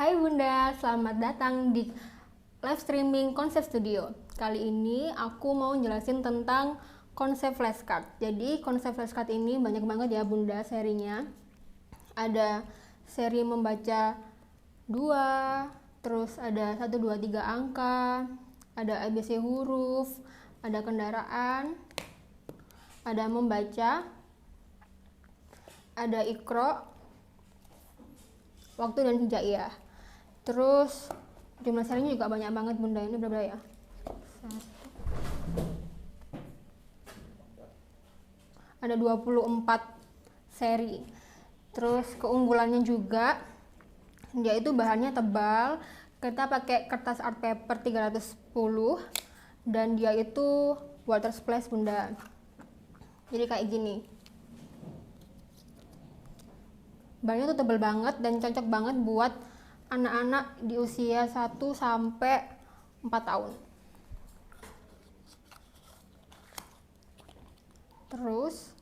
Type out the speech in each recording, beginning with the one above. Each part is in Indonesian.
Hai Bunda, selamat datang di live streaming Konsep Studio. Kali ini aku mau jelasin tentang konsep flashcard. Jadi konsep flashcard ini banyak banget ya Bunda serinya. Ada seri membaca 2, terus ada 1, 2, 3 angka, ada ABC huruf, ada kendaraan, ada membaca, ada ikro, waktu dan hijaiyah. Terus jumlah serinya juga banyak banget Bunda. Ini berapa ya? Ada 24 seri. Terus keunggulannya juga dia itu bahannya tebal. Kita pakai kertas art paper 310 dan dia itu water splash Bunda. Jadi kayak gini. Bahannya tuh tebal banget dan cocok banget buat anak-anak di usia 1 sampai 4 tahun. Terus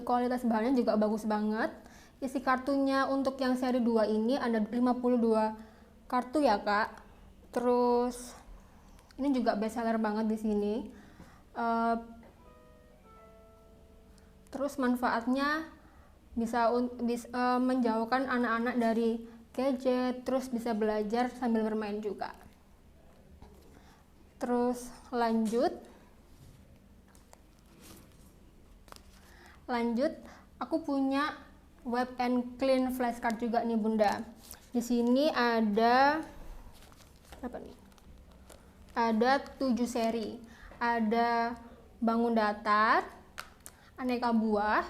kualitas bahannya juga bagus banget. Isi kartunya untuk yang seri 2 ini ada 52 kartu ya Kak. Terus ini juga best seller banget di sini. Terus manfaatnya bisa menjauhkan anak-anak dari gadget, terus bisa belajar sambil bermain juga. Terus lanjut, aku punya Web and Clean flashcard juga nih Bunda. Di sini ada apa nih? Ada 7 seri. Ada bangun datar, aneka buah,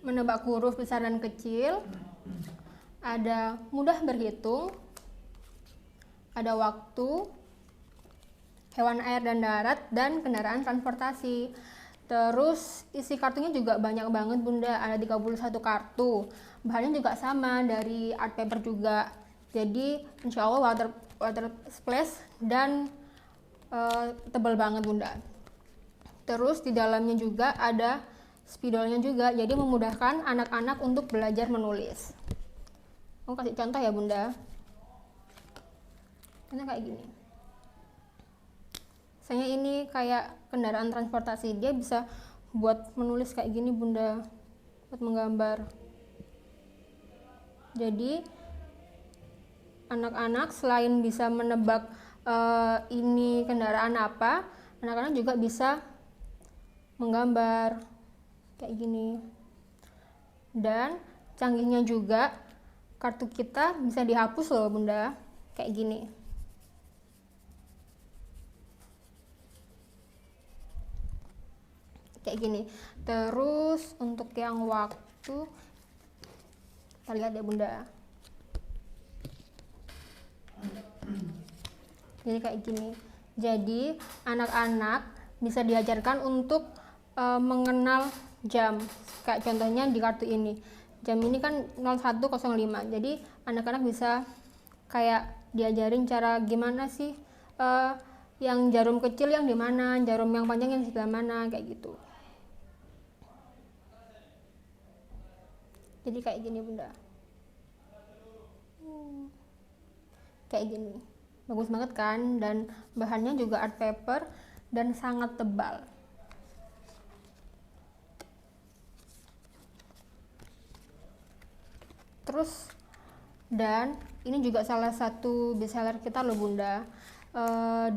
menebak huruf besar dan kecil, ada mudah berhitung, ada waktu, hewan air dan darat, dan kendaraan transportasi. Terus isi kartunya juga banyak banget Bunda, ada 31 kartu. Bahannya juga sama dari art paper juga. Jadi insya Allah water splash dan tebal banget Bunda. Terus di dalamnya juga ada spidolnya juga, jadi memudahkan anak-anak untuk belajar menulis. Aku kasih contoh ya Bunda. Ini kayak gini. Misalnya ini kayak kendaraan transportasi, dia bisa buat menulis kayak gini Bunda, buat menggambar. Jadi anak-anak selain bisa menebak ini kendaraan apa, anak-anak juga bisa menggambar kayak gini. Dan canggihnya juga kartu kita bisa dihapus loh Bunda, kayak gini. Kayak gini. Terus untuk yang waktu kita lihat ya Bunda. Jadi kayak gini. Jadi anak-anak bisa diajarkan untuk mengenal jam. Kayak contohnya di kartu ini. Jam ini kan 01.05. Jadi anak-anak bisa kayak diajarin cara gimana sih yang jarum kecil yang di mana, jarum yang panjang yang di sebelah mana, kayak gitu. Jadi kayak gini Bunda. Kayak gini. Bagus banget kan, dan bahannya juga art paper dan sangat tebal. Terus dan ini juga salah satu best seller kita loh Bunda.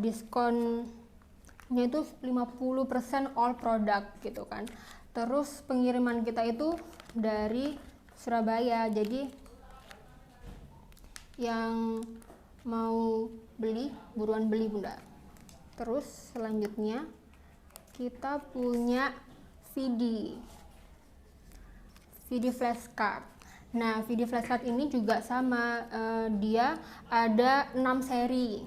Diskonnya itu 50% all product gitu kan. Terus pengiriman kita itu dari Surabaya. Jadi yang mau beli buruan beli Bunda. Terus selanjutnya kita punya VD flashcard. Nah, VD flashcard ini juga sama, dia ada 6 seri.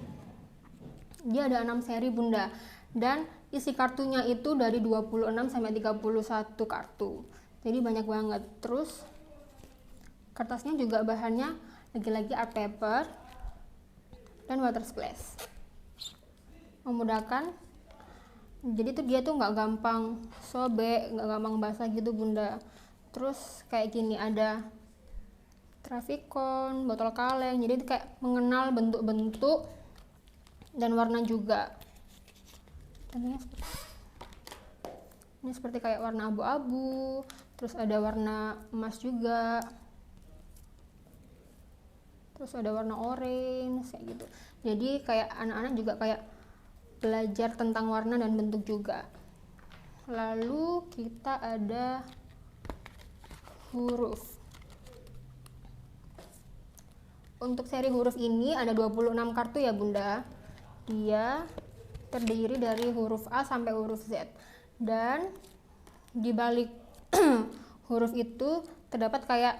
Dia ada 6 seri Bunda. Dan isi kartunya itu dari 26 sampai 31 kartu. Jadi banyak banget. Terus kertasnya juga bahannya lagi-lagi art paper dan water splash. Memudahkan. Jadi tuh dia tuh nggak gampang sobek, nggak gampang basah gitu Bunda. Terus kayak gini, ada trafikon, botol kaleng. Jadi kayak mengenal bentuk-bentuk dan warna juga. Tentunya ini seperti kayak warna abu-abu, terus ada warna emas juga, terus ada warna orange kayak gitu. Jadi kayak anak-anak juga kayak belajar tentang warna dan bentuk juga. Lalu kita ada huruf. Untuk seri huruf ini ada 26 kartu ya Bunda. Dia terdiri dari huruf A sampai huruf Z. Dan di balik huruf itu terdapat kayak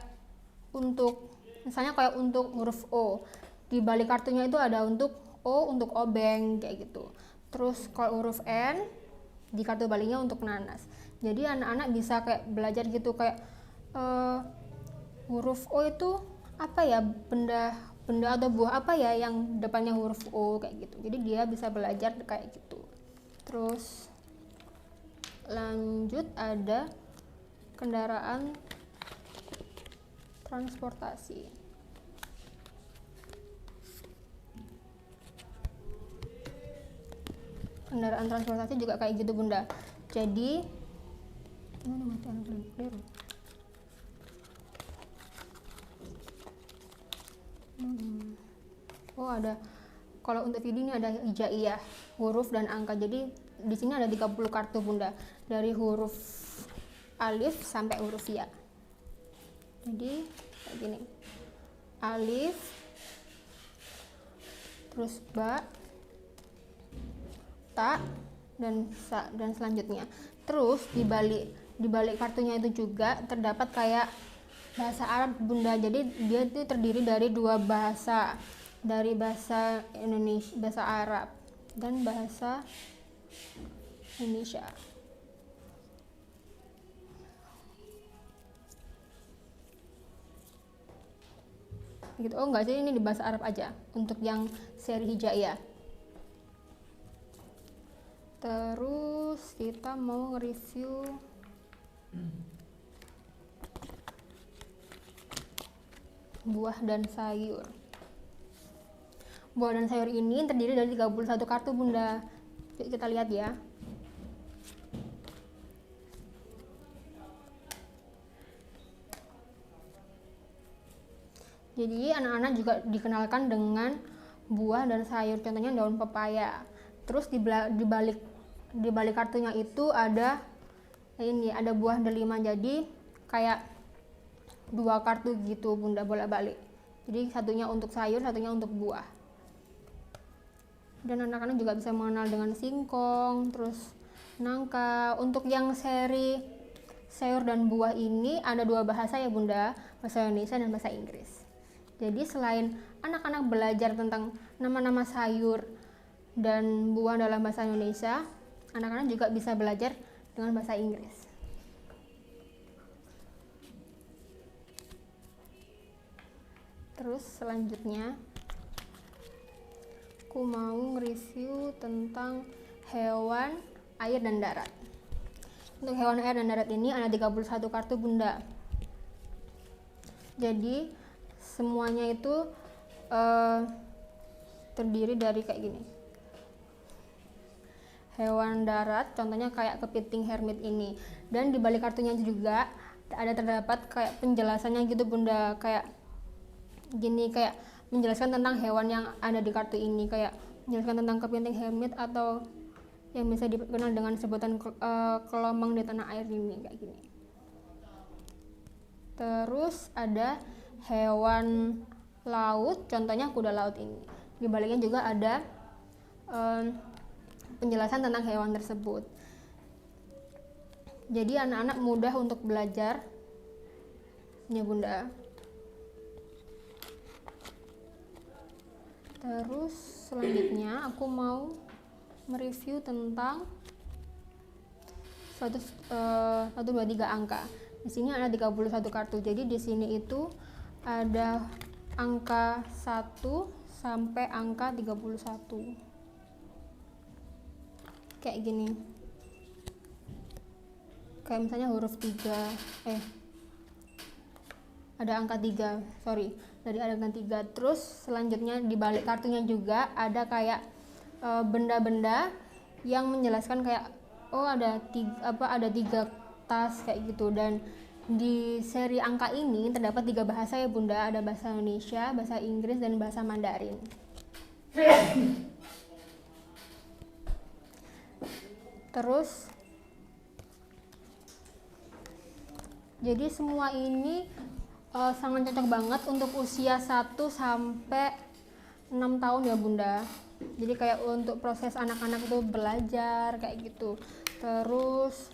misalnya kayak untuk huruf O. Di balik kartunya itu ada untuk O, untuk obeng kayak gitu. Terus kalau huruf N di kartu baliknya untuk nanas. Jadi anak-anak bisa kayak belajar gitu kayak huruf O itu apa ya, benda atau buah apa ya yang depannya huruf O kayak gitu. Jadi dia bisa belajar kayak gitu. Terus lanjut ada kendaraan transportasi. Kendaraan transportasi juga kayak gitu Bunda. Jadi ada, kalau untuk video ini ada hijaiyah, huruf dan angka. Jadi di sini ada 30 kartu Bunda, dari huruf alif sampai huruf ya. Jadi kayak gini, alif, terus ba, ta, dan sa, dan selanjutnya. Terus di balik kartunya itu juga terdapat kayak bahasa Arab Bunda. Jadi dia itu terdiri dari dua bahasa, dari bahasa Indonesia, bahasa Arab dan bahasa Indonesia. Gitu. Oh enggak sih, ini di bahasa Arab aja untuk yang seri hijaiyah. Terus kita mau nge-review buah dan sayur. Buah dan sayur ini terdiri dari 31 kartu Bunda. Yuk kita lihat ya. Jadi anak-anak juga dikenalkan dengan buah dan sayur, contohnya daun pepaya. Terus di balik kartunya itu ada ini, ada buah delima. Jadi kayak dua kartu gitu Bunda, bolak-balik. Jadi satunya untuk sayur, satunya untuk buah. Dan anak-anak juga bisa mengenal dengan singkong, terus nangka. Untuk yang seri sayur dan buah ini ada dua bahasa ya Bunda, bahasa Indonesia dan bahasa Inggris. Jadi selain anak-anak belajar tentang nama-nama sayur dan buah dalam bahasa Indonesia, anak-anak juga bisa belajar dengan bahasa Inggris. Terus selanjutnya aku mau nge-review tentang hewan air dan darat. Untuk hewan air dan darat ini ada 31 kartu Bunda. Jadi semuanya itu terdiri dari kayak gini. Hewan darat, contohnya kayak kepiting hermit ini. Dan di balik kartunya juga ada terdapat kayak penjelasannya gitu Bunda, kayak gini, kayak menjelaskan tentang hewan yang ada di kartu ini, kayak menjelaskan tentang kepiting hermit atau yang bisa dikenal dengan sebutan kelomang di tanah air ini, kayak gini. Terus ada hewan laut, contohnya kuda laut ini. Di baliknya juga ada penjelasan tentang hewan tersebut. Jadi anak-anak mudah untuk belajar ya Bunda. Terus selanjutnya aku mau mereview tentang 1, 2, 3 angka. Di sini ada 31 kartu. Jadi di sini itu ada angka 1 sampai angka 31. Kayak gini. Kayak misalnya huruf 3. ada angka 3, sorry, dari ada angka 3. Terus selanjutnya di balik kartunya juga ada kayak benda-benda yang menjelaskan kayak ada 3 tas kayak gitu. Dan di seri angka ini terdapat 3 bahasa ya Bunda, ada bahasa Indonesia, bahasa Inggris, dan bahasa Mandarin. Terus jadi semua ini sangat cocok banget untuk usia 1 sampai 6 tahun ya Bunda. Jadi kayak untuk proses anak-anak itu belajar kayak gitu. Terus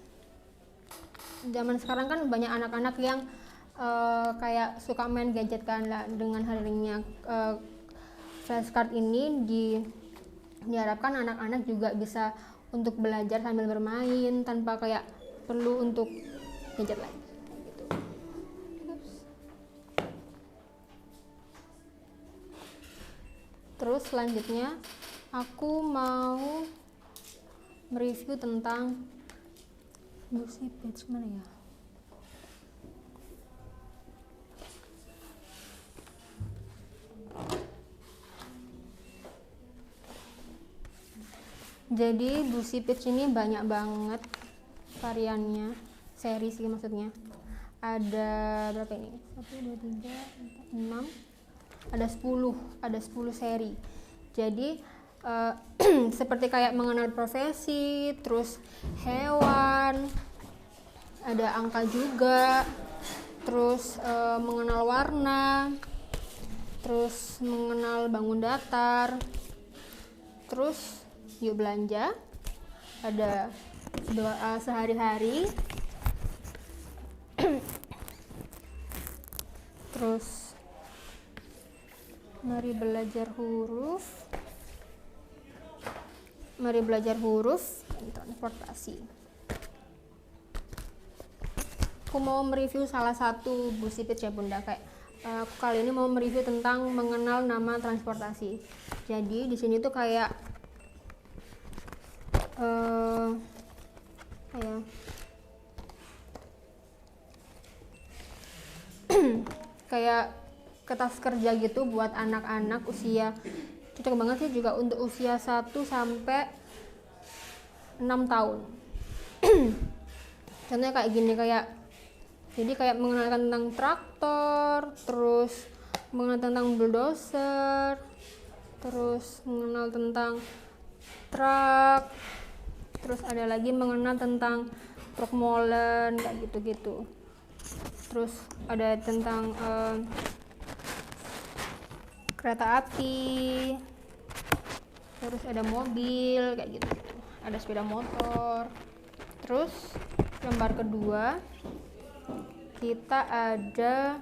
zaman sekarang kan banyak anak-anak yang kayak suka main gadget kan lah. Dengan hadirnya flashcard ini diharapkan anak-anak juga bisa untuk belajar sambil bermain tanpa kayak perlu untuk gadget lagi gitu. Terus selanjutnya aku mau mereview tentang Lucy Page mana ya? Jadi Lucy Page ini banyak banget variannya, seri sih maksudnya. Ada berapa ini? 1, 2, 3, 4, 6, ada 10 seri. Jadi seperti kayak mengenal profesi, terus hewan, ada angka juga, terus mengenal warna, terus mengenal bangun datar, terus yuk belanja, ada doa sehari-hari, terus mari belajar huruf dan transportasi. Aku mau mereview salah satu Lucy Page ya Bunda, kayak aku kali ini mau mereview tentang mengenal nama transportasi. Jadi di sini tuh kayak kayak kertas kerja gitu buat anak-anak usia, cocok banget sih juga untuk usia 1 sampai 6 tahun. Contohnya kayak gini, jadi kayak mengenalkan tentang traktor, terus mengenal tentang bulldozer, terus mengenal tentang truk, terus ada lagi mengenal tentang truk molen kayak gitu-gitu. Terus ada tentang kereta api, terus ada mobil kayak gitu, ada sepeda motor. Terus lembar kedua kita ada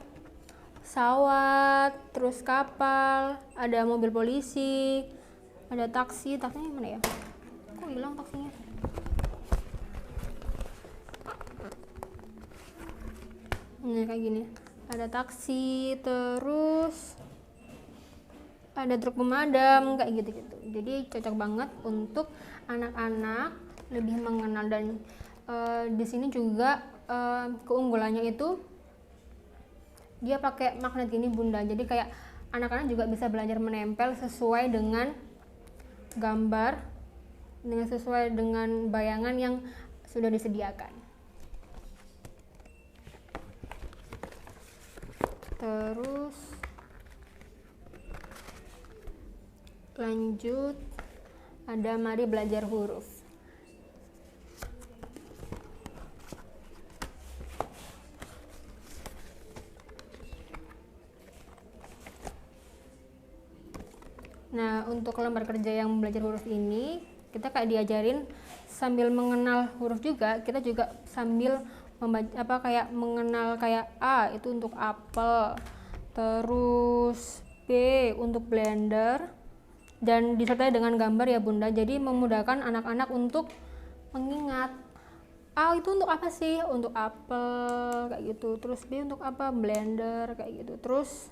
pesawat, terus kapal, ada mobil polisi, ada taksinya mana ya? Kok hilang taksinya? Nah kayak gini, ada taksi, terus ada truk pemadam kayak gitu-gitu. Jadi cocok banget untuk anak-anak lebih mengenal. Dan di sini juga keunggulannya itu dia pakai magnet gini Bunda. Jadi kayak anak-anak juga bisa belajar menempel sesuai dengan gambar, sesuai dengan bayangan yang sudah disediakan. Terus lanjut ada mari belajar huruf. Nah, untuk lembar kerja yang belajar huruf ini, kita kayak diajarin sambil mengenal huruf juga, kita juga sambil membaca kayak mengenal kayak A itu untuk apel, terus B untuk blender, dan disertai dengan gambar ya Bunda. Jadi memudahkan anak-anak untuk mengingat. A itu untuk apa sih? Untuk apel kayak gitu. Terus B untuk apa? Blender kayak gitu. Terus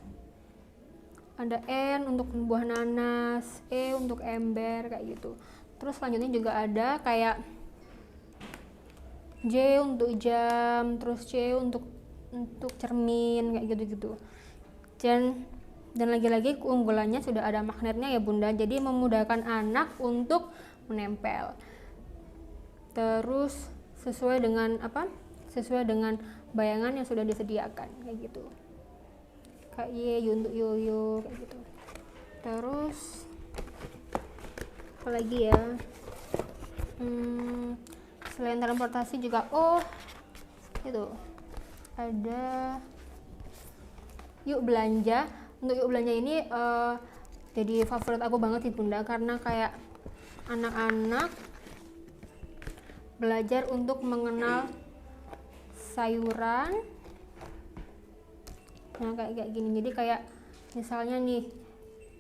ada N untuk buah nanas, E untuk ember kayak gitu. Terus selanjutnya juga ada kayak J untuk jam, terus C untuk untuk cermin kayak gitu-gitu. Dan lagi-lagi keunggulannya sudah ada magnetnya ya bunda, jadi memudahkan anak untuk menempel. Terus sesuai dengan bayangan yang sudah disediakan kayak gitu, kayak untuk yoyo kayak gitu. Terus apalagi ya, selain transportasi juga itu ada yuk belanja. Untuk yuk belanja ini jadi favorit aku banget sih bunda, karena kayak anak-anak belajar untuk mengenal sayuran. Nah kayak gini, jadi kayak misalnya nih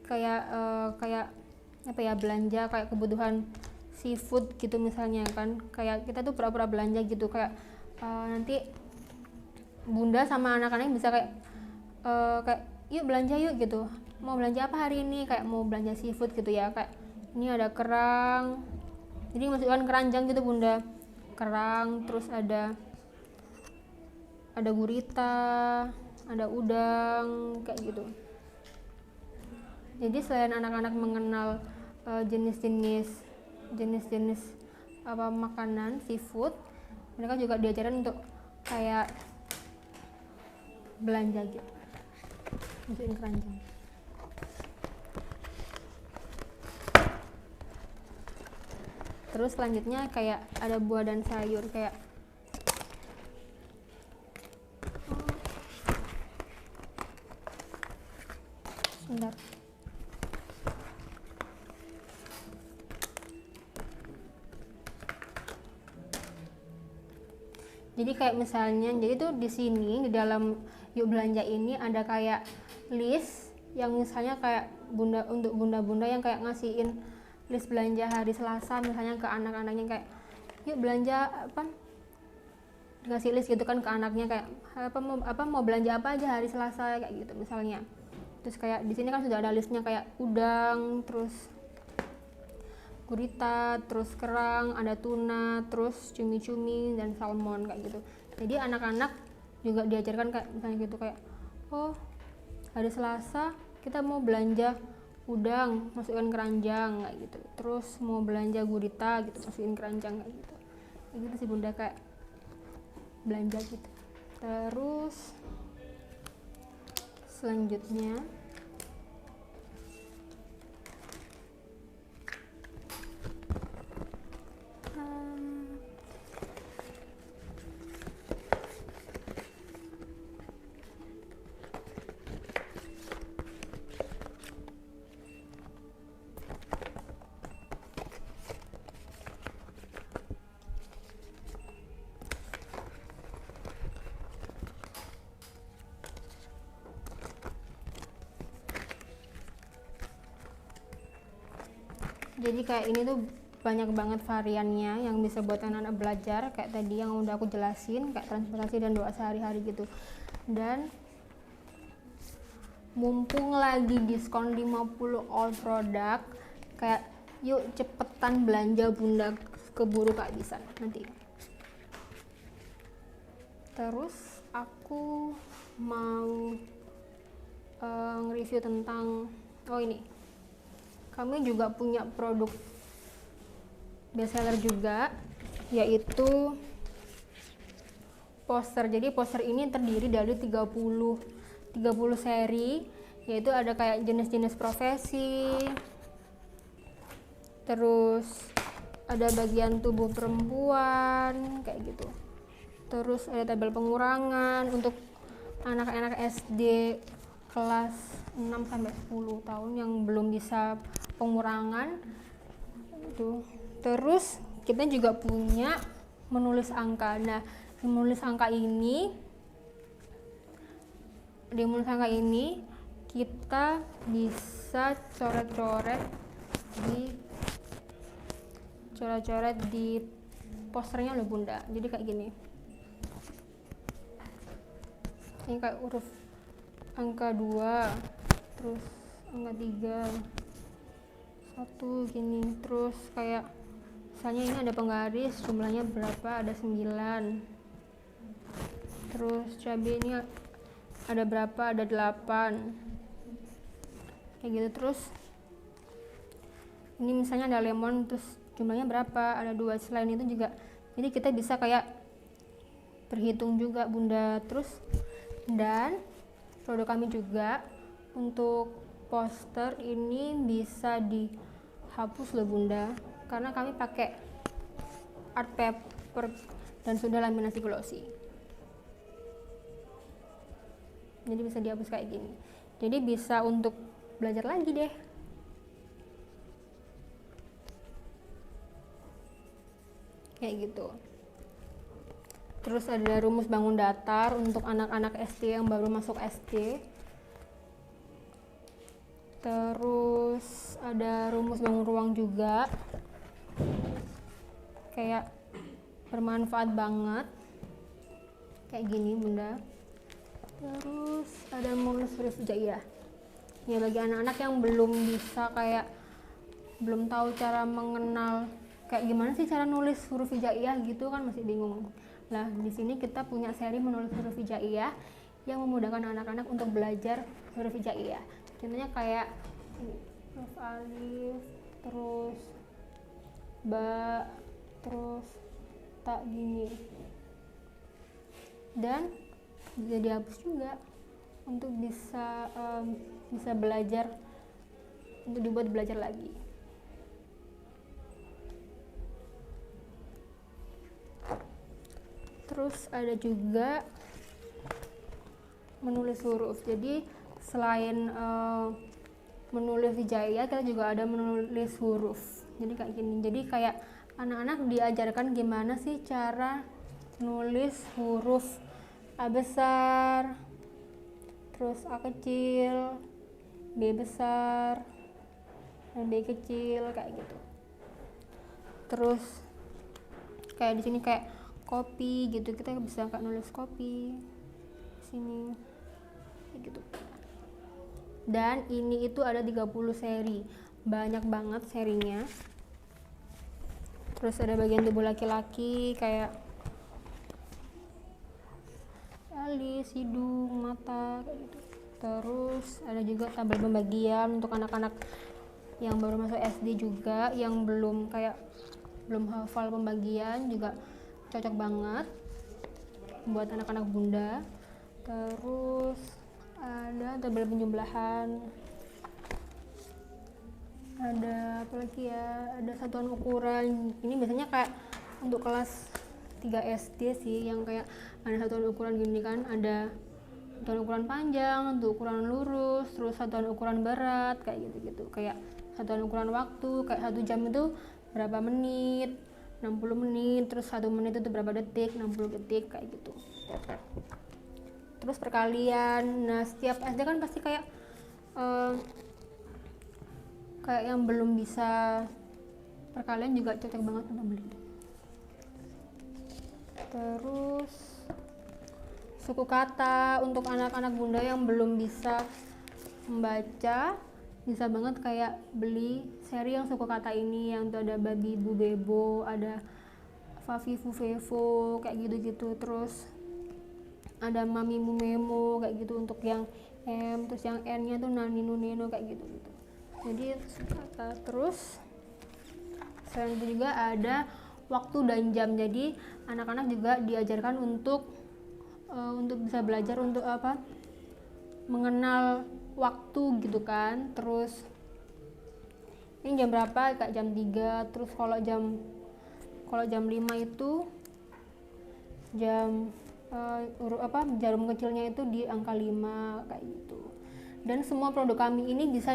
kayak apa ya, belanja kayak kebutuhan seafood gitu misalnya kan, kayak kita tuh pura-pura belanja gitu, kayak nanti bunda sama anak-anak bisa kayak yuk belanja yuk gitu, mau belanja apa hari ini, kayak mau belanja seafood gitu ya, kayak ini ada kerang, jadi masukkan keranjang gitu bunda, kerang, terus ada gurita, ada udang kayak gitu. Jadi selain anak-anak mengenal jenis-jenis makanan seafood, mereka juga diajarin untuk kayak belanja gitu, masukin keranjang. Terus selanjutnya kayak ada buah dan sayur, kayak bentar. Jadi kayak misalnya, jadi tuh di sini di dalam yuk belanja ini ada kayak list yang misalnya kayak untuk bunda-bunda yang kayak ngasihin list belanja hari Selasa misalnya ke anak-anaknya, kayak yuk belanja apa, ngasih list gitu kan ke anaknya, kayak mau belanja apa aja hari Selasa kayak gitu misalnya. Terus kayak di sini kan sudah ada listnya, kayak udang, terus gurita, terus kerang, ada tuna, terus cumi-cumi dan salmon kayak gitu. Jadi anak-anak juga diajarkan kayak misalnya gitu, kayak hari Selasa kita mau belanja udang, masukin keranjang kayak gitu. Terus mau belanja gurita gitu, masukin keranjang kayak gitu. Kayak gitu sih bunda, kayak belanja gitu. Terus selanjutnya jadi kayak ini tuh banyak banget variannya yang bisa buat anak-anak belajar, kayak tadi yang udah aku jelasin, kayak transportasi dan doa sehari-hari gitu. Dan mumpung lagi diskon 50 all produk, kayak yuk cepetan belanja bunda, keburu kehabisan nanti. Terus aku mau nge-review tentang ini, kami juga punya produk bestseller juga, yaitu poster. Jadi poster ini terdiri dari 30 seri, yaitu ada kayak jenis-jenis profesi, terus ada bagian tubuh perempuan kayak gitu, terus ada tabel pengurangan untuk anak-anak SD kelas 6-10 tahun yang belum bisa pengurangan itu. Terus kita juga punya menulis angka. Nah, menulis angka ini, di menulis angka ini kita bisa coret-coret di posternya loh bunda. Jadi kayak gini, ini kayak huruf angka 2, terus angka 3, 1 gini. Terus kayak misalnya ini ada penggaris, jumlahnya berapa, ada 9. Terus cabai ini ada berapa? Ada 8 kayak gitu. Terus ini misalnya ada lemon, terus jumlahnya berapa? Ada 2. Selain itu juga, jadi kita bisa kayak berhitung juga bunda. Terus dan produk kami juga untuk poster ini bisa dihapus loh bunda, karena kami pakai art paper dan sudah laminasi glossy, jadi bisa dihapus kayak gini. Jadi bisa untuk belajar lagi deh. Kayak gitu. Terus ada rumus bangun datar untuk anak-anak SD yang baru masuk SD. Terus ada rumus bangun ruang juga, kayak bermanfaat banget kayak gini bunda. Terus ada menulis huruf hijaiyah ya bagi anak-anak yang belum bisa, kayak belum tahu cara mengenal kayak gimana sih cara nulis huruf hijaiyah gitu kan, masih bingung. Nah di sini kita punya seri menulis huruf hijaiyah yang memudahkan anak-anak untuk belajar huruf hijaiyah. Contohnya kayak huruf alif, terus ba, terus tak gini. Dan bisa dihapus juga untuk bisa belajar, untuk dibuat belajar lagi. Terus ada juga menulis huruf. Jadi selain menulis hijaiyah, kita juga ada menulis huruf. Jadi kayak gini. Jadi kayak anak-anak diajarkan gimana sih cara nulis huruf A besar, terus A kecil, B besar, dan B kecil kayak gitu. Terus kayak di sini kayak kopi gitu, kita bisa kayak nulis kopi di sini kayak gitu. Dan ini itu ada 30 seri, banyak banget serinya. Terus ada bagian tubuh laki-laki kayak alis, hidung, mata kayak gitu. Terus ada juga tabel pembagian untuk anak-anak yang baru masuk SD juga, yang belum hafal pembagian, juga cocok banget buat anak-anak bunda. Terus ada tabel penjumlahan, ada apa lagi ya, ada satuan ukuran. Ini biasanya kayak untuk kelas 3 SD sih, yang kayak ada satuan ukuran gini kan, ada satuan ukuran panjang, untuk ukuran lurus, terus satuan ukuran berat kayak gitu-gitu. Kayak satuan ukuran waktu, kayak 1 jam itu berapa menit, 60 menit, terus 1 menit itu berapa detik, 60 detik kayak gitu. Terus perkalian. Nah setiap SD kan pasti kayak yang belum bisa perkalian juga cocok banget untuk beli. Terus suku kata untuk anak-anak bunda yang belum bisa membaca, bisa banget kayak beli seri yang suku kata ini, yang tuh ada babi, bu, bebo, ada fafi, fu, fevo kayak gitu-gitu. Terus ada mami, mu, memo kayak gitu untuk yang M, terus yang N nya tuh nani, nu, neno kayak gitu-gitu. Jadi suku kata. Terus selain itu juga ada waktu dan jam. Jadi anak-anak juga diajarkan untuk bisa belajar untuk mengenal waktu gitu kan. Terus ini jam berapa, kayak jam 3. Terus kalau jam 5 itu jam jarum kecilnya itu di angka 5 kayak gitu. Dan semua produk kami ini bisa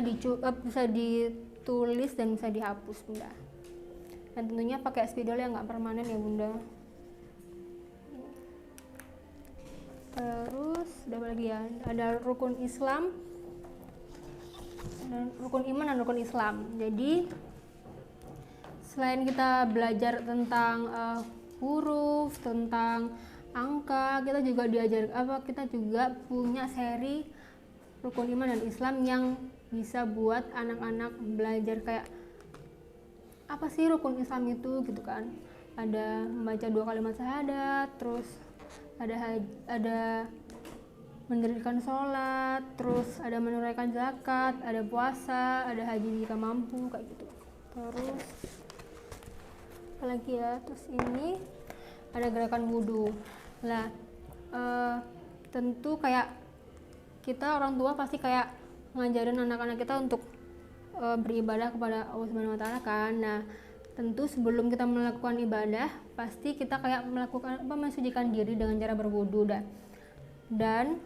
ditulis dan bisa dihapus bunda. Dan tentunya pakai spidol yang nggak permanen ya bunda. Terus ada apa lagi ya, ada rukun Islam dan rukun iman dan rukun Islam. Jadi selain kita belajar tentang huruf, tentang angka, kita juga punya seri rukun iman dan Islam yang bisa buat anak-anak belajar kayak apa sih rukun Islam itu gitu kan. Ada membaca 2 kalimat syahadat, terus ada mendirikan sholat, terus ada menunaikan zakat, ada puasa, ada haji jika mampu, kayak gitu. Terus apalagi ya, terus ini ada gerakan wudhu. Nah, tentu kayak kita orang tua pasti kayak ngajarin anak-anak kita untuk beribadah kepada Allah Subhanahu wa taala kan. Nah, tentu sebelum kita melakukan ibadah pasti kita kayak mensucikan diri dengan cara berwudu dan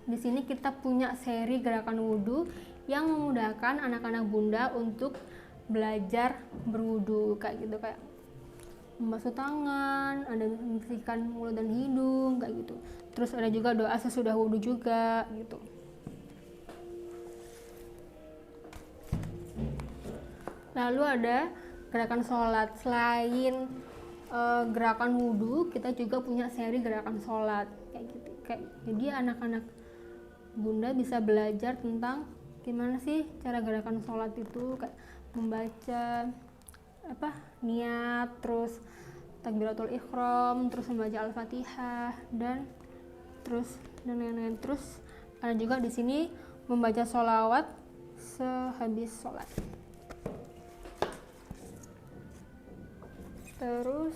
di sini kita punya seri gerakan wudhu yang memudahkan anak-anak bunda untuk belajar berwudhu kayak gitu, kayak membasuh tangan, ada membersihkan mulut dan hidung kayak gitu. Terus ada juga doa sesudah wudhu juga gitu. Lalu ada gerakan sholat. Selain gerakan wudhu, kita juga punya seri gerakan sholat kayak gitu. Jadi anak-anak bunda bisa belajar tentang gimana sih cara gerakan sholat itu, kayak membaca niat, terus takbiratul ihram, terus membaca al-fatihah dan lain-lain. Terus ada juga di sini membaca sholawat sehabis sholat. Terus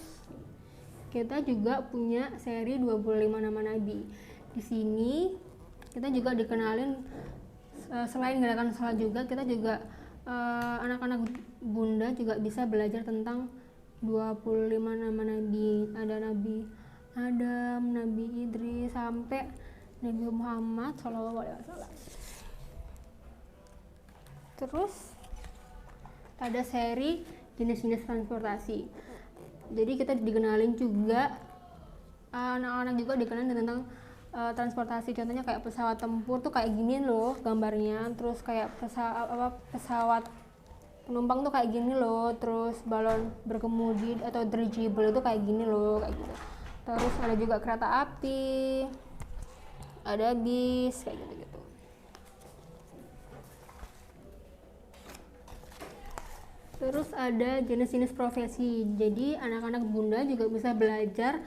kita juga punya seri 25 nama nabi. Di sini kita juga dikenalin selain gerakan sholat juga, kita juga anak-anak bunda juga bisa belajar tentang 25 nama nabi. Ada Nabi Adam, Nabi Idris, sampai Nabi Muhammad SAW. Terus ada seri jenis-jenis transportasi. Jadi kita dikenalin juga, anak-anak juga dikenalin tentang transportasi. Contohnya kayak pesawat tempur tuh kayak gini loh gambarnya, terus kayak pesawat penumpang tuh kayak gini loh, terus balon berkemudi atau dirigible itu kayak gini loh, kayak gitu. Terus ada juga kereta api, ada bis, kayak gitu-gitu. Terus ada jenis-jenis profesi. Jadi anak-anak bunda juga bisa belajar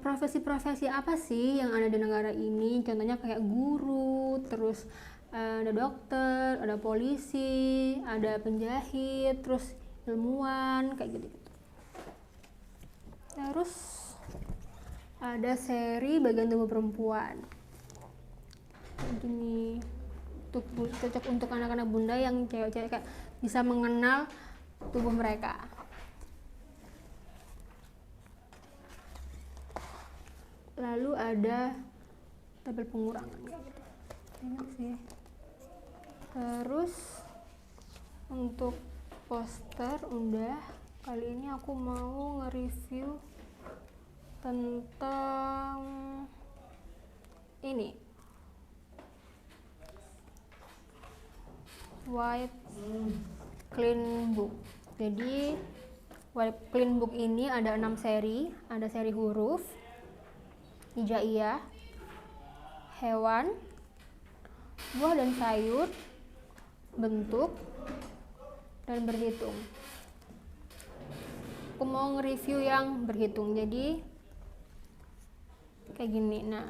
profesi-profesi apa sih yang ada di negara ini. Contohnya kayak guru, terus ada dokter, ada polisi, ada penjahit, terus ilmuwan, kayak gitu-gitu. Terus ada seri bagian tubuh perempuan. Gini, cocok untuk anak-anak bunda yang cewek-cewek, kayak bisa mengenal tubuh mereka. Lalu ada tabel pengurangan kayak gitu. Enak sih. Terus untuk poster udah. Kali ini aku mau nge-review tentang ini, White Clean Book. Jadi White Clean Book ini ada 6 seri. Ada seri huruf, hijaiyah, hewan, buah dan sayur, bentuk, dan berhitung. Aku mau nge-review yang berhitung. Jadi kayak gini. Nah,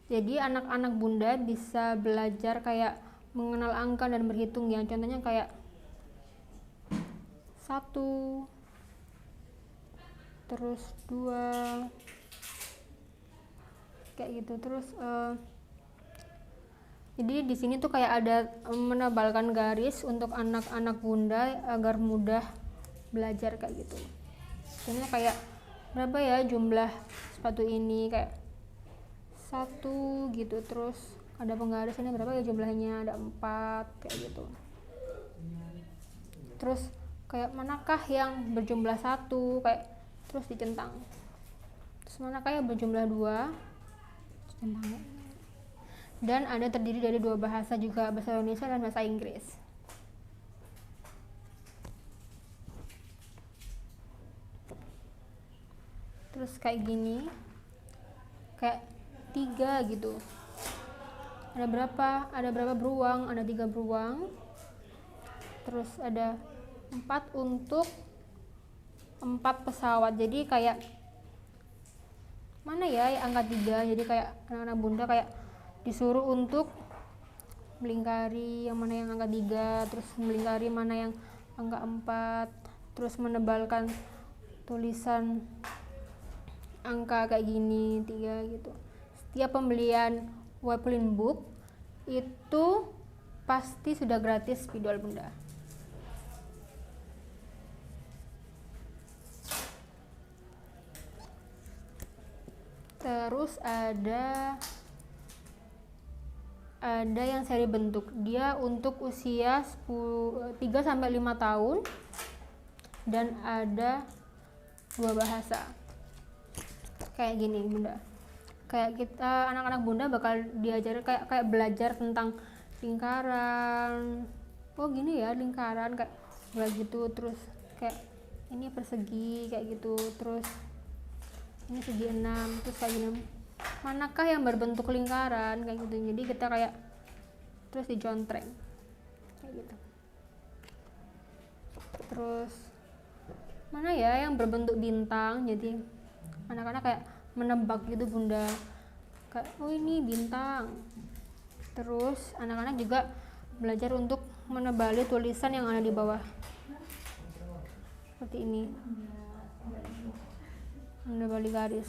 jadi anak-anak bunda bisa belajar kayak mengenal angka dan berhitung ya. Contohnya kayak 1, terus 2, kayak gitu. Terus jadi di sini tuh kayak ada menebalkan garis untuk anak-anak bunda agar mudah belajar kayak gitu. Contohnya kayak berapa ya jumlah sepatu ini, kayak 1 gitu. Terus ada penggarisannya berapa ya jumlahnya, ada 4 kayak gitu. Terus kayak manakah yang berjumlah 1, kayak terus dicentang. Terus manakah yang berjumlah 2, centang. Dan ada terdiri dari 2 bahasa juga, bahasa Indonesia dan bahasa Inggris. Terus kayak gini, kayak 3 gitu. Ada berapa beruang, ada 3 beruang. Terus ada 4 untuk 4 pesawat. Jadi kayak mana ya angka 3, jadi kayak anak-anak bunda kayak disuruh untuk melingkari yang mana yang angka 3, terus melingkari mana yang angka 4, terus menebalkan tulisan angka kayak gini 3 gitu. Setiap pembelian Webline Book itu pasti sudah gratis spidol bunda. Terus ada yang seri bentuk, dia untuk usia 3 sampai 5 tahun dan ada 2 bahasa. Kayak gini bunda. Kayak kita anak-anak bunda bakal diajarin kayak belajar tentang lingkaran. Oh gini ya lingkaran kayak gitu, terus kayak ini persegi kayak gitu, terus ini segi 6, terus kayak gini manakah yang berbentuk lingkaran kayak gitu. Jadi kita kayak terus dicontreng kayak gitu. Terus mana ya yang berbentuk bintang, jadi anak-anak kayak menebak gitu bunda, kayak oh ini bintang. Terus anak-anak juga belajar untuk menebali tulisan yang ada di bawah seperti ini, menebali garis.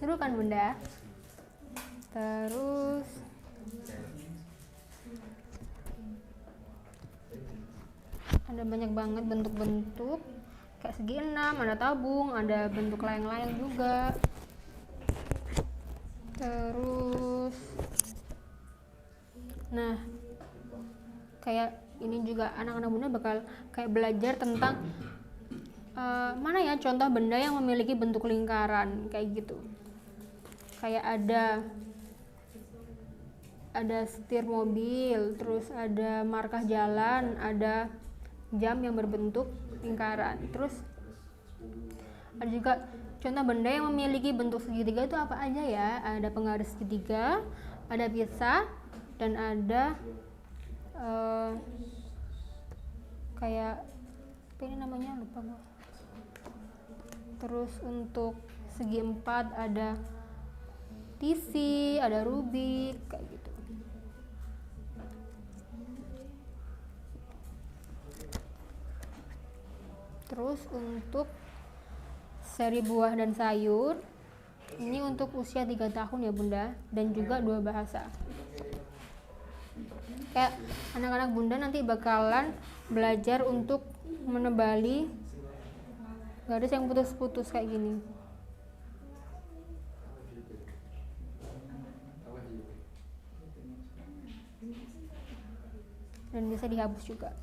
Seru kan bunda? Terus ada banyak banget bentuk-bentuk kayak segi 6, ada tabung, ada bentuk layang-layang juga. Terus nah kayak ini juga anak-anak bunda bakal kayak belajar tentang mana ya contoh benda yang memiliki bentuk lingkaran kayak gitu. Kayak ada setir mobil, terus ada markah jalan, ada jam yang berbentuk lingkaran. Terus ada juga contoh benda yang memiliki bentuk segitiga itu apa aja ya? Ada penggaris segitiga, ada pizza, dan ada kayak apa ini namanya lupa gua. Terus untuk segi 4 ada TV, ada Rubik kayak gitu. Terus untuk seri buah dan sayur ini untuk usia 3 tahun ya bunda, dan juga 2 bahasa. Kayak anak-anak bunda nanti bakalan belajar untuk menebali garis yang putus-putus kayak gini. Dan bisa dihapus juga.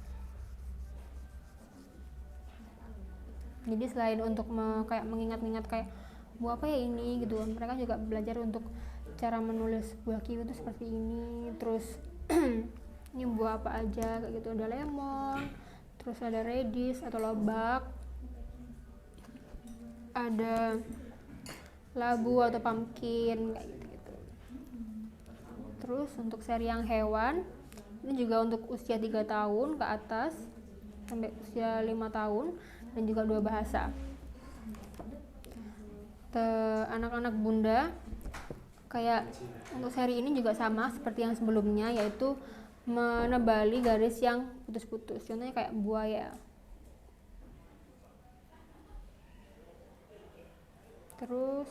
Jadi selain untuk kayak mengingat-ingat kayak buah apa ya ini gitu, mereka juga belajar untuk cara menulis buah kiwi itu seperti ini. Terus ini buah apa aja kayak gitu, ada lemon, terus ada radish atau lobak, ada labu atau pumpkin kayak gitu. Terus untuk seri yang hewan ini juga untuk usia 3 tahun ke atas sampai usia 5 tahun dan juga 2 bahasa. Anak-anak bunda kayak untuk seri ini juga sama seperti yang sebelumnya, yaitu menebali garis yang putus-putus. Contohnya kayak buaya. Terus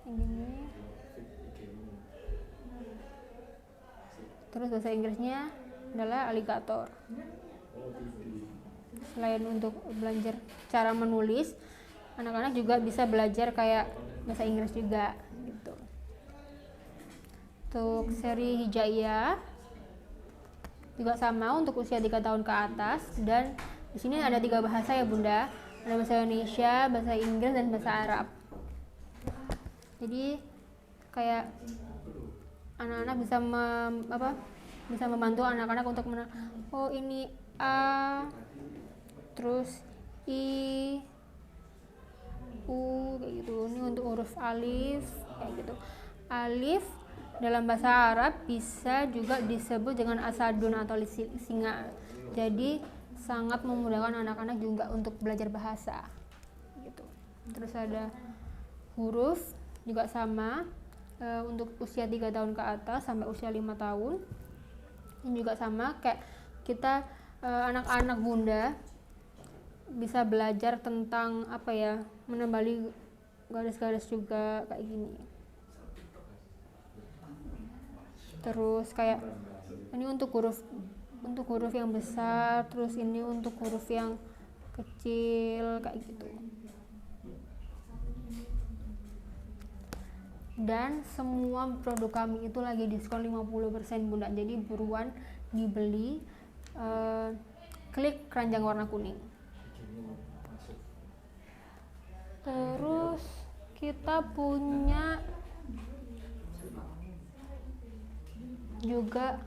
ini. Terus bahasa Inggrisnya adalah alligator. Selain untuk belajar cara menulis, anak-anak juga bisa belajar kayak bahasa Inggris juga gitu. Untuk seri hijaiyah juga sama untuk usia 3 tahun ke atas, dan di sini ada 3 bahasa ya bunda, ada bahasa Indonesia, bahasa Inggris, dan bahasa Arab. Jadi kayak anak-anak bisa membantu anak-anak untuk oh ini A, terus I, U kayak gitu. Ini untuk huruf alif kayak gitu. Alif Dalam bahasa Arab bisa juga disebut dengan asadun atau singa. Jadi sangat memudahkan anak-anak juga untuk belajar bahasa gitu. Terus ada huruf juga sama, untuk usia 3 tahun ke atas sampai usia 5 tahun. Ini juga sama kayak kita, anak-anak bunda bisa belajar tentang menembali garis-garis juga kayak gini. Terus kayak ini untuk huruf yang besar, terus ini untuk huruf yang kecil kayak gitu. Dan semua produk kami itu lagi diskon 50% bunda, jadi buruan dibeli, klik keranjang warna kuning. Terus kita punya juga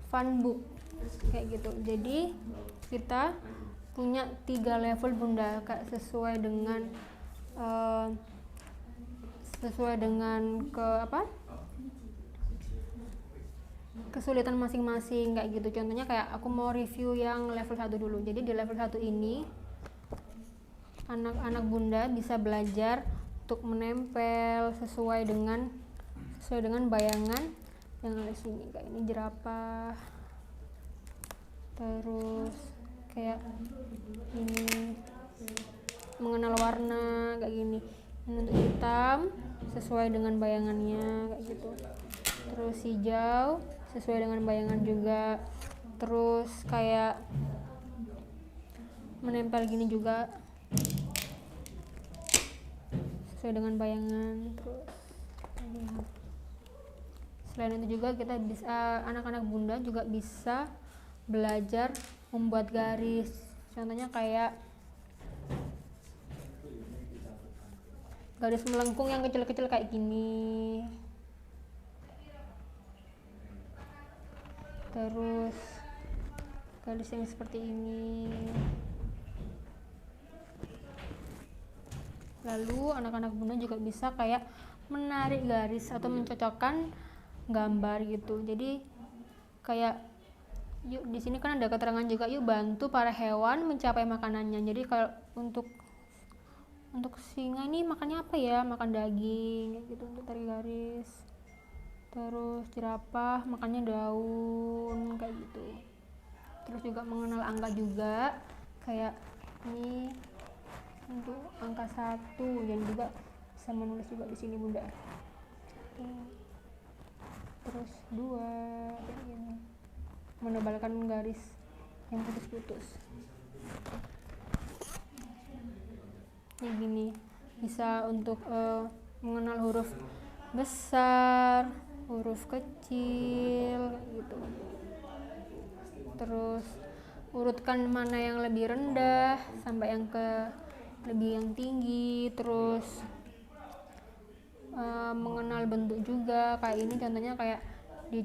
funbook kayak gitu. Jadi kita punya 3 level bunda, kayak sesuai dengan kesulitan masing-masing kayak gitu. Contohnya kayak aku mau review yang level 1 dulu. Jadi di level 1 ini anak-anak bunda bisa belajar untuk menempel sesuai dengan bayangan yang ada di sini. Kayak ini jerapah. Terus kayak ini mengenal warna kayak gini. Ini untuk hitam sesuai dengan bayangannya kayak gitu. Terus hijau sesuai dengan bayangan juga. Terus kayak menempel gini juga sesuai dengan bayangan. Terus selain itu juga kita bisa, anak-anak bunda juga bisa belajar membuat garis. Contohnya kayak garis melengkung yang kecil-kecil kayak gini. Terus garis yang seperti ini. Lalu anak-anak bunda juga bisa kayak menarik garis atau mencocokkan gambar gitu. Jadi kayak yuk di sini kan ada keterangan juga, yuk bantu para hewan mencapai makanannya. Jadi kalau untuk singa ini makannya apa ya? Makan daging gitu untuk tarik garis. Terus jerapah makannya daun kayak gitu. Terus juga mengenal angka juga, kayak ini untuk angka 1 dan juga bisa menulis juga di sini bunda. Terus 2 kayak gini, menebalkan garis yang putus-putus kayak gini. Bisa untuk mengenal huruf besar, huruf kecil gitu. Terus urutkan mana yang lebih rendah sampai yang ke lebih yang tinggi. Terus mengenal bentuk juga, kayak ini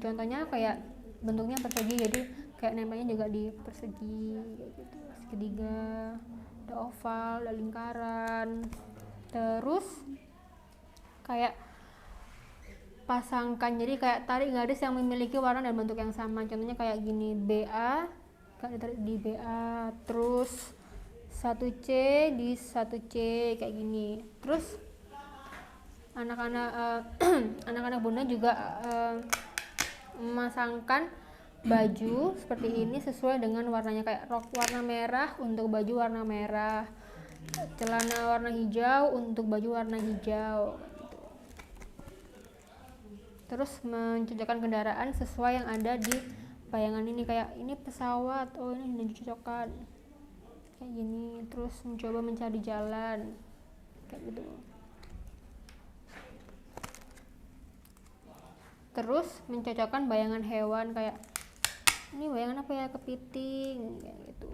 contohnya kayak bentuknya persegi, jadi kayak nempelnya juga di persegi kayak gitu, segitiga, ada oval, ada lingkaran. Terus kayak pasangkan, jadi kayak tarik garis yang memiliki warna dan bentuk yang sama. Contohnya kayak gini, BA kayak ditarik di BA, terus 1C di 1C kayak gini. Terus anak-anak bunda juga memasangkan baju seperti ini sesuai dengan warnanya, kayak rok warna merah untuk baju warna merah, celana warna hijau untuk baju warna hijau gitu. Terus mencocokkan kendaraan sesuai yang ada di bayangan ini, kayak ini pesawat, oh ini dicocokkan kayak gini. Terus mencoba mencari jalan kayak gitu. Terus mencocokkan bayangan hewan, kayak ini bayangan apa ya, kepiting kayak gitu.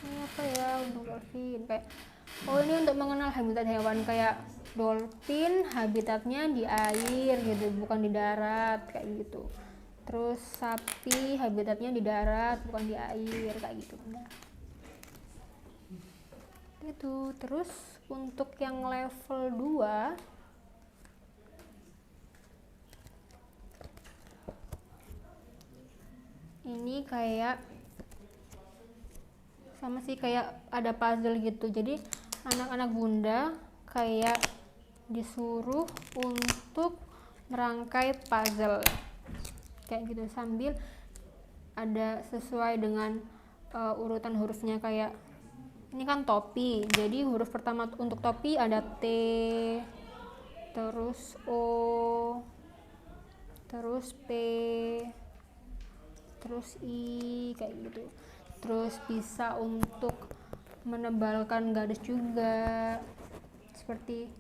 Ini apa ya untuk dolphin, kayak oh ini untuk mengenal habitat hewan, kayak dolphin habitatnya di air gitu, bukan di darat kayak gitu. Terus sapi habitatnya di darat bukan di air kayak gitu. Itu. Terus untuk yang level 2 Ini kayak sama sih, kayak ada puzzle gitu. Jadi anak-anak bunda kayak disuruh untuk merangkai puzzle kayak gitu, sambil ada sesuai dengan urutan hurufnya. Kayak ini kan topi, jadi huruf pertama untuk topi ada T, terus O, terus P, terus I, kayak gitu. Terus bisa untuk menebalkan garis juga, seperti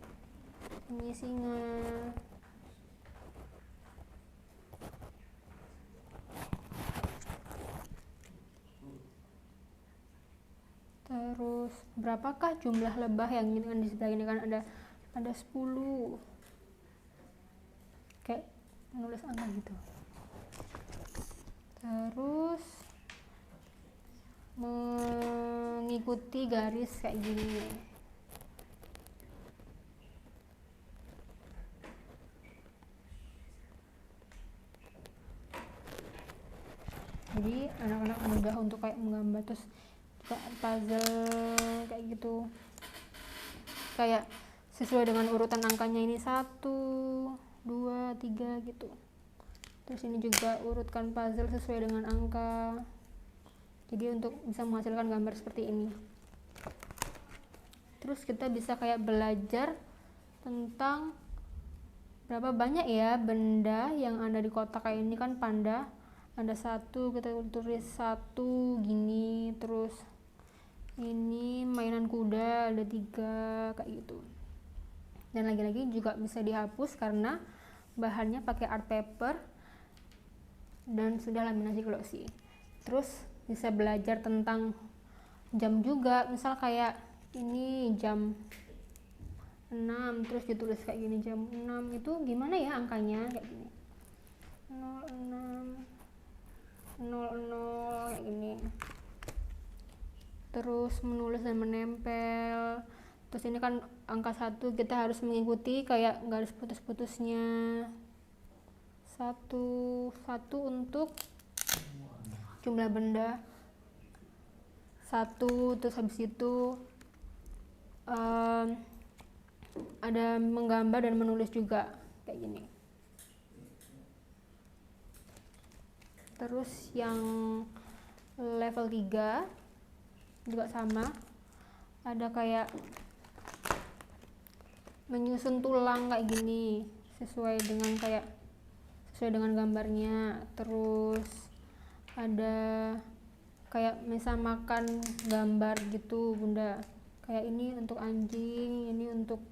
ini singa. Terus berapakah jumlah lebah yang ini kan di sebelah ini kan ada 10, kayak menulis angka gitu. Terus mengikuti garis kayak gini. Jadi anak-anak mudah untuk kayak menggambar, terus kayak puzzle kayak gitu, kayak sesuai dengan urutan angkanya, ini 1, 2, 3 gitu. Terus ini juga urutkan puzzle sesuai dengan angka, jadi untuk bisa menghasilkan gambar seperti ini. Terus kita bisa kayak belajar tentang berapa banyak ya benda yang ada di kotak. Kayak ini kan panda, ada 1, kita tulis 1 gini. Terus ini mainan kuda ada 3 kayak gitu. Dan lagi-lagi juga bisa dihapus karena bahannya pakai art paper dan sudah laminasi glossy. Terus bisa belajar tentang jam juga, misal kayak ini jam 6, terus ditulis kayak gini, jam 6 itu gimana ya angkanya, kayak gini 06 00 kayak gini. Terus menulis dan menempel. Terus ini kan angka 1, kita harus mengikuti kayak garis putus-putusnya. 1 untuk jumlah benda 1. Terus habis itu ada menggambar dan menulis juga kayak gini. Terus yang level 3 juga sama, ada kayak menyusun tulang kayak gini sesuai dengan gambarnya. Terus ada kayak misal makan gambar gitu bunda, kayak ini untuk anjing, ini untuk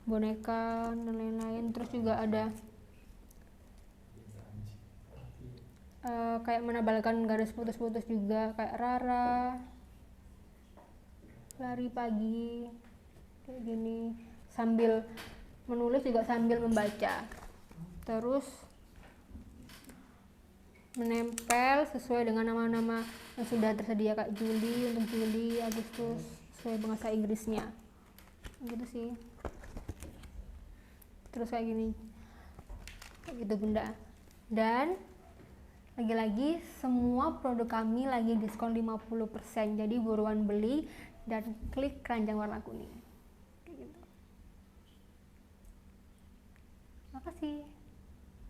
boneka dan lain-lain. Terus juga ada kayak menebalkan garis putus-putus juga, kayak Rara lari pagi kayak gini, sambil menulis juga sambil membaca. Terus menempel sesuai dengan nama-nama yang sudah tersedia, kayak Juli untuk Juli, Agustus sesuai bahasa Inggrisnya gitu sih. Terus kayak gini, kayak gitu bunda. Dan lagi-lagi semua produk kami lagi diskon 50%, jadi buruan beli dan klik keranjang warna kuning. Gitu. Makasih.